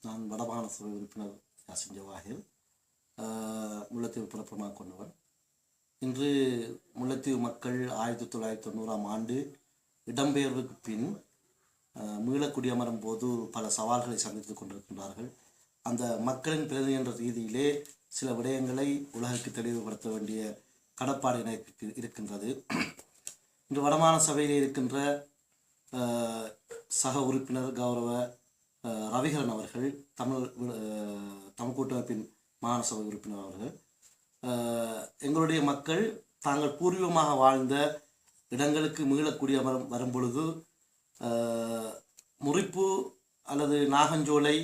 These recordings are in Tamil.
நான் வடமாகாண சபை உறுப்பினர் யாசின் ஜவாஹிர், முல்லைத்தீவு பிறப்புறமாக கொண்டவர். இன்று முல்லைத்தீவு மக்கள் 1990ஆம் ஆண்டு இடம்பெயர்வுக்கு பின் மீளக்குடியமரும் போது பல சவால்களை சந்தித்துக் கொண்டிருக்கின்றார்கள். அந்த மக்களின் பிரதிநிதி என்ற ரீதியிலே சில விடயங்களை உலகுக்கு தெளிவுபடுத்த வேண்டிய கடப்பாடு எனக்கு இருக்கின்றது. இன்று வடமாகாண சபையிலே இருக்கின்ற சக உறுப்பினர் கௌரவ ரவிகரன் அவர்கள், தமிழ் கூட்டமைப்பின் மாகாண சபை உறுப்பினர் அவர்கள், எங்களுடைய மக்கள் தாங்கள் பூர்வீகமாக வாழ்ந்த இடங்களுக்கு மீளக்கூடிய வரும் பொழுது முறிப்பு அல்லது நாகஞ்சோலை,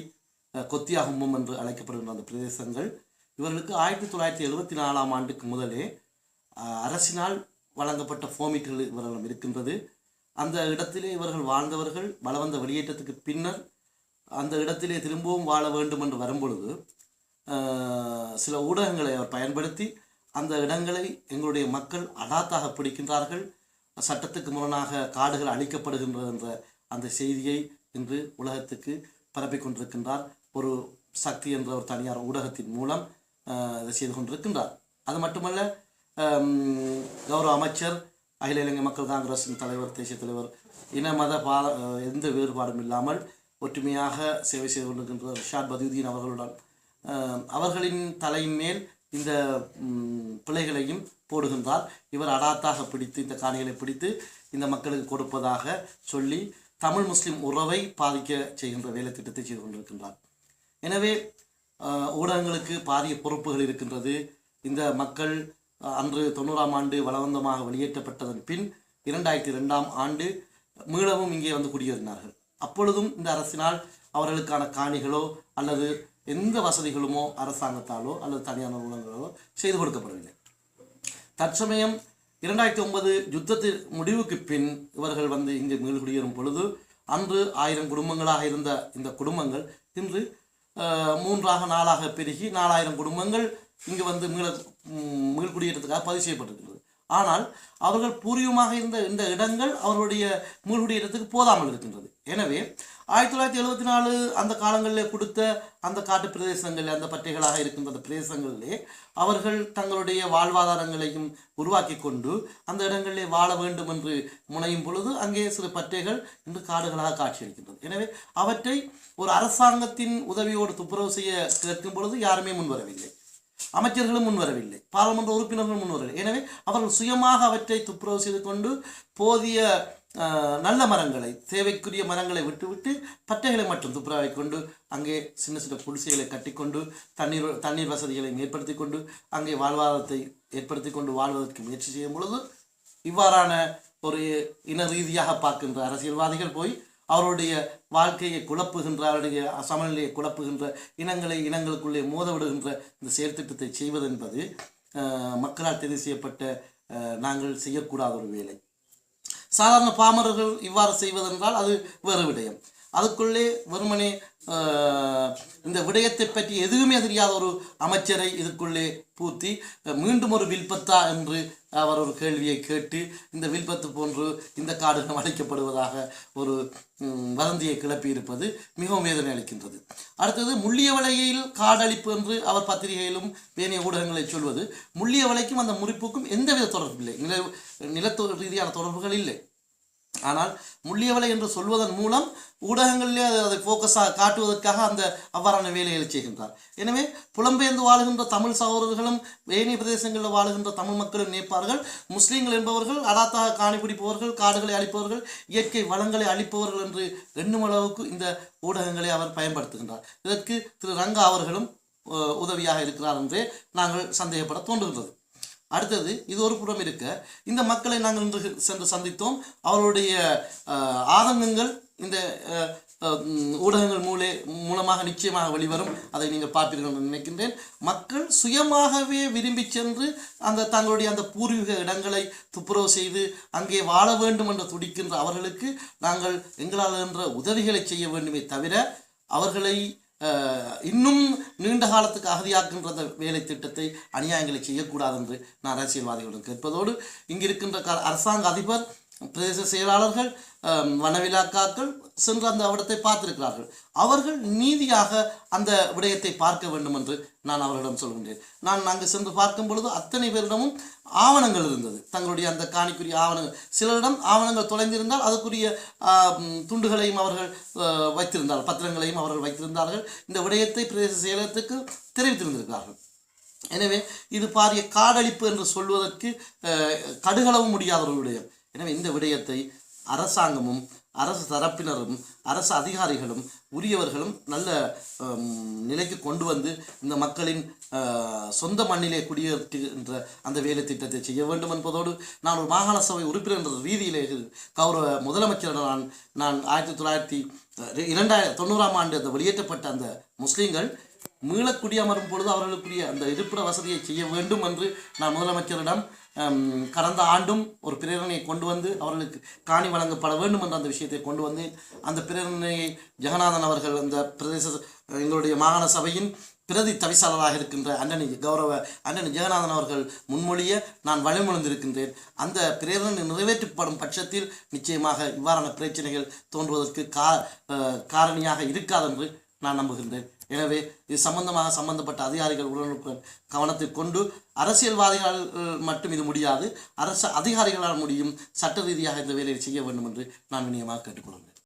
கொத்தியாகும்பம் என்று அழைக்கப்படுகின்ற அந்த பிரதேசங்கள் இவர்களுக்கு 1974ஆம் ஆண்டுக்கு முதலே அரசினால் வழங்கப்பட்ட ஃபோமிட்டுகள் இவர்களிடம் இருக்கின்றது. அந்த இடத்திலே இவர்கள் வாழ்ந்தவர்கள் பலவந்த வெளியேற்றத்துக்கு பின்னர் அந்த இடத்திலே திரும்பவும் வாழ வேண்டும் என்று வரும்பொழுது சில ஊடகங்களை அவர் பயன்படுத்தி அந்த இடங்களை எங்களுடைய மக்கள் அடாத்தாக பிடிக்கின்றார்கள், சட்டத்துக்கு முரணாக காடுகள் அழிக்கப்படுகின்றது என்ற அந்த செய்தியை இன்று உலகத்துக்கு பரப்பிக் கொண்டிருக்கின்றார். ஒரு சக்தி என்ற ஒரு தனியார் ஊடகத்தின் மூலம் இதை செய்து கொண்டிருக்கின்றார். அது மட்டுமல்ல, கௌரவ அமைச்சர், அகில இலங்கை மக்கள் காங்கிரசின் தலைவர், தேசிய தலைவர், இன மத எந்த வேறுபாடும் இல்லாமல் ஒற்றுமையாக சேவை செய்து கொண்டிருக்கின்ற ரிஷாட் பதியுதீன் அவர்களுடன் அவர்களின் தலையின் மேல் இந்த பிள்ளைகளையும் போடுகின்றார். இவர் அடாத்தாக பிடித்து இந்த காணிகளை பிடித்து இந்த மக்களுக்கு கொடுப்பதாக சொல்லி தமிழ் முஸ்லிம் உறவை பாதிக்க செய்கின்ற வேலை திட்டத்தை செய்து கொண்டிருக்கின்றார். எனவே ஊடகங்களுக்கு பாரிய பொறுப்புகள் இருக்கின்றது. இந்த மக்கள் அன்று 90ஆம் ஆண்டு பலவந்தமாக வெளியேற்றப்பட்டதன் பின் 2002ஆம் ஆண்டு மீளவும் இங்கே வந்து குடியேறினார்கள். அப்பொழுதும் இந்த அரசினால் அவர்களுக்கான காணிகளோ அல்லது எந்த வசதிகளுமோ அரசாங்கத்தாலோ அல்லது தனியார் நிறுவனங்களோ செய்து கொடுக்கப்படவில்லை. தற்சமயம் 2009 யுத்தத்தின் முடிவுக்கு பின் இவர்கள் வந்து இங்கு மீள்குடியேறும் பொழுது அன்று 1000 குடும்பங்களாக இருந்த இந்த குடும்பங்கள் இன்று 3ஆக 4ஆக பெருகி 4000 குடும்பங்கள் இங்கு வந்து மீள்குடியேற்றத்துக்காக பதிவு செய்யப்பட்டிருக்கிறது. ஆனால் அவர்கள் பூர்வீகமாக இருந்த இந்த இடங்கள் அவர்களுடைய மீள்குடியேற்றத்துக்கு போதாமல் இருக்கின்றது. எனவே 1974 அந்த காலங்களில் கொடுத்த அந்த காட்டு பிரதேசங்களில், அந்த பட்டைகளாக இருக்கின்ற அந்த பிரதேசங்களிலே அவர்கள் தங்களுடைய வாழ்வாதாரங்களையும் உருவாக்கி கொண்டு அந்த இடங்களிலே வாழ வேண்டும் என்று முனையும் பொழுது அங்கே சில பட்டைகள் இன்று காடுகளாக காட்சியளிக்கின்றது. எனவே அவற்றை ஒரு அரசாங்கத்தின் உதவியோடு துப்புரவு செய்ய கேட்கும் பொழுது யாருமே முன்வரவில்லை, அமைச்சர்களும் முன்வரவில்லை, பாராளுமன்ற உறுப்பினர்களும் முன்வரவில்லை. எனவே அவர்கள் சுயமாக அவற்றை துப்புரவு செய்து கொண்டு போதிய நல்ல மரங்களை, தேவைக்குரிய மரங்களை விட்டுவிட்டு பட்டைகளை மட்டும் துப்புரவை கொண்டு அங்கே சின்ன சின்ன குடிசைகளை கட்டிக்கொண்டு தண்ணீர் வசதிகளை ஏற்படுத்தி கொண்டு அங்கே வாழ்வாதாரத்தை ஏற்படுத்தி கொண்டு வாழ்வதற்கு முயற்சி செய்யும் பொழுது இவ்வாறான ஒரு இன ரீதியாக பார்க்கின்ற அரசியல்வாதிகள் போய் அவருடைய வாழ்க்கையை குழப்புகின்ற, அவருடைய சமநிலையை குழப்புகின்ற, இனங்களுக்குள்ளே மோத விடுகின்ற இந்த செயற்திட்டத்தை செய்வது என்பது மக்களால் தெரிவு செய்யப்பட்ட நாங்கள் செய்யக்கூடாத ஒரு வேலை. சாதாரண பாமரர்கள் இவ்வாறு செய்வதென்றால் அது வேறு விடயம். அதுக்குள்ளே வெறுமனே இந்த விடயத்தை பற்றி எதுவுமே தெரியாத ஒரு அமைச்சரை இதுக்குள்ளே பூத்தி மீண்டும் ஒரு வில்பத்தா என்று அவர் ஒரு கேள்வியை கேட்டு இந்த வில்பத்து போன்று இந்த காடுகள் அழைக்கப்படுவதாக ஒரு வதந்தியை கிளப்பி இருப்பது மிகவும் வேதனை அளிக்கின்றது. அடுத்தது, முள்ளியவளையில் காடழிப்பு என்று அவர் பத்திரிகையிலும் வேணிய ஊடகங்களை சொல்வது, முள்ளியவளைக்கும் அந்த முறிப்புக்கும் எந்தவித தொடர்பு இல்லை, நிலத்தொ ரீதியான தொடர்புகள் இல்லை. ஆனால் முள்ளியவளை என்று சொல்வதன் மூலம் ஊடகங்களிலே அதை ஃபோக்கஸாக காட்டுவதற்காக அந்த அவ்வாறான வேலைகளை செய்கின்றார். எனவே புலம்பெயர்ந்து வாழுகின்ற தமிழ் சகோதரர்களும் ஏனைய பிரதேசங்களில் வாழுகின்ற தமிழ் மக்களும் நினைப்பார்கள், முஸ்லீம்கள் என்பவர்கள் அடாத்தாக காணிப்பிடிப்பவர்கள், காடுகளை அழிப்பவர்கள், இயற்கை வளங்களை அழிப்பவர்கள் என்று எண்ணும் அளவுக்கு இந்த ஊடகங்களை அவர் பயன்படுத்துகின்றார். இதற்கு திரு ரங்கா அவர்களும் உதவியாக இருக்கிறார் என்றே நாங்கள் சந்தேகப்பட தோன்றுகின்றது. அடுத்தது, இது ஒரு புறம் இருக்க, இந்த மக்களை நாங்கள் இன்று சென்று சந்தித்தோம். அவருடைய ஆதங்கங்கள் இந்த ஊடகங்கள் மூலமாக நிச்சயமாக வெளிவரும். அதை நீங்கள் பார்ப்பீர்கள் என்று நினைக்கின்றேன். மக்கள் சுயமாகவே விரும்பி சென்று அந்த தங்களுடைய அந்த பூர்வீக இடங்களை துப்புரவு செய்து அங்கே வாழ வேண்டும் என்று துடிக்கின்ற அவர்களுக்கு நாங்கள் எங்களால் என்ற உதவிகளை செய்ய வேண்டுமே தவிர அவர்களை இன்னும் நீண்ட காலத்துக்கு அகதியாக்கின்ற அந்த வேலை திட்டத்தை அநியாயங்களை செய்யக்கூடாது என்று நான் அரசியல்வாதிகளுடன் கேட்பதோடு, இங்கிருக்கின்ற அரசாங்க அதிபர் பிரதேச செயலாளர்கள் வனவிலாக்காக்கள் சென்று அந்த இடத்தை பார்த்திருக்கிறார்கள். அவர்கள் நீதியாக அந்த விடயத்தை பார்க்க வேண்டும் என்று நான் அவர்களிடம் சொல்கின்றேன். நான் அங்கு சென்று பார்க்கும் பொழுது அத்தனை பேரிடமும் ஆவணங்கள் இருந்தது. தங்களுடைய அந்த காணிக்குரிய ஆவணங்கள், சிலரிடம் ஆவணங்கள் தொலைந்திருந்தால் அதுக்குரிய துண்டுகளையும் அவர்கள் வைத்திருந்தார்கள், பத்திரங்களையும் அவர்கள் வைத்திருந்தார்கள். இந்த விடயத்தை பிரதேச செயலகத்துக்கு தெரிவித்திருந்திருக்கிறார்கள். எனவே இது பாரிய காடழிப்பு என்று சொல்வதற்கு கடுகளவும் முடியாத ஒரு விடயம். எனவே இந்த விடயத்தை அரசாங்கமும் அரசு தரப்பினரும் அரசு அதிகாரிகளும் உரியவர்களும் நல்ல நிலைக்கு கொண்டு வந்து இந்த மக்களின் சொந்த மண்ணிலே குடியேற்றுகின்ற அந்த வேலை திட்டத்தை செய்ய வேண்டும் என்பதோடு, நான் ஒரு மாகாண சபை உறுப்பினர் என்ற ரீதியிலே கௌரவ முதலமைச்சரிடம் நான் 1990ஆம் ஆண்டு அந்த வெளியேற்றப்பட்ட அந்த முஸ்லீம்கள் மீள குடியமரும் பொழுது அவர்களுக்குரிய அந்த இருப்பிட வசதியை செய்ய வேண்டும் என்று நான் முதலமைச்சரிடம் கடந்த ஆண்டும் ஒரு பிரேரணையை கொண்டு வந்து அவர்களுக்கு காணி வழங்கப்பட வேண்டும் என்ற அந்த விஷயத்தை கொண்டு வந்து அந்த பிரேரணையை ஜெகநாதன் அவர்கள் அந்த பிரதேச எங்களுடைய மாகாண சபையின் பிரதி தவிசாளராக இருக்கின்ற கௌரவ அண்டனி ஜெகநாதன் அவர்கள் முன்மொழிய நான் வழிமொழிந்திருக்கின்றேன். அந்த பிரேரணை நிறைவேற்றப்படும் பட்சத்தில் நிச்சயமாக இவ்வாறான பிரச்சனைகள் தோன்றுவதற்கு காரணியாக இருக்காது என்று நான் நம்புகின்றேன். எனவே இது சம்பந்தப்பட்ட அதிகாரிகள் உடனுக்குடன் கவனத்தை கொண்டு, அரசியல்வாதிகள் மட்டும் இது முடியாது, அரசு அதிகாரிகளால் முடியும், சட்ட ரீதியாக இந்த வேலையை செய்ய வேண்டும் என்று நான் வினயமாக கேட்டுக்கொள்கிறேன்.